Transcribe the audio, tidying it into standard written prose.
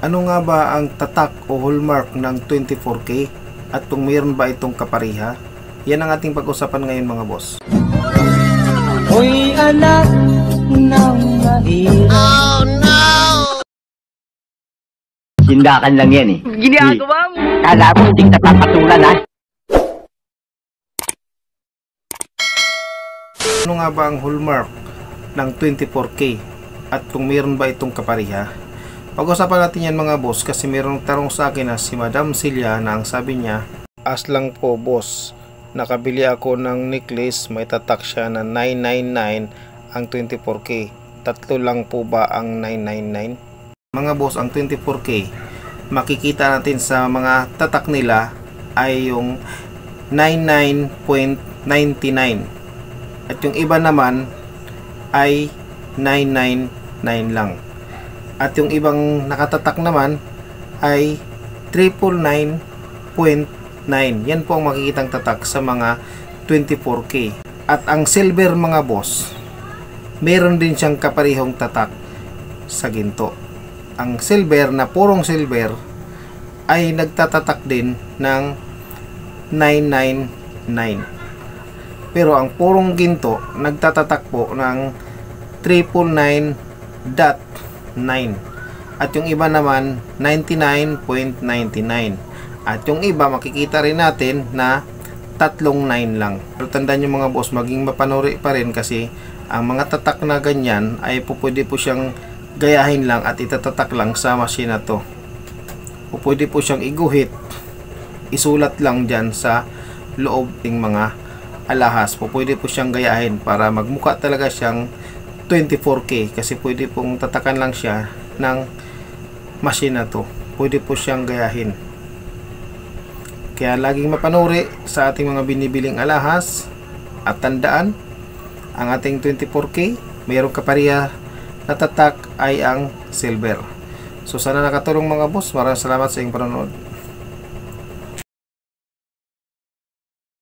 Ano nga ba ang tatak o hallmark ng 24K at kung mayroon ba itong kapariha? Yan ang ating pag-usapan ngayon mga boss. Uy anak ng mahirap. Oh no! Sindakan lang yan eh. Ginagawa mo! Kala mo hindi kita papatulan ha? Ano nga ba ang hallmark ng 24K at kung mayroon ba itong kapariha? Pag-usapan natin yan mga boss kasi mayroong tarong sa akin na si Madam Celia na ang sabi niya, as lang po boss, nakabili ako ng necklace, may tatak siya na 999 ang 24K. Tatlo lang po ba ang 999? Mga boss, ang 24K, makikita natin sa mga tatak nila ay yung 99.99 at yung iba naman ay 999 lang. At yung ibang nakatatak naman ay 999.9. Yan po ang makikitang tatak sa mga 24K. At ang silver mga boss, meron din siyang kaparihong tatak sa ginto. Ang silver na purong silver ay nagtatatak din ng 999. Pero ang purong ginto nagtatatak po ng 999.9 at yung iba naman 99.99 at yung iba makikita rin natin na tatlong 9 lang. Pero tandaan nyo mga boss, maging mapanuri pa rin kasi ang mga tatak na ganyan ay pwede po siyang gayahin lang at itatatak lang sa machine na to. O pwede po siyang iguhit, isulat lang dyan sa loob ng mga alahas. Pwede po siyang gayahin para magmukha talaga siyang 24K kasi pwede pong tatakan lang siya ng machine na to. Pwede po siyang gayahin. Kaya laging mapanuri sa ating mga binibiling alahas at tandaan, ang ating 24K mayroong kapariha na tatak ay ang silver. So sana nakatulong mga boss. Maraming salamat sa inyong panonood.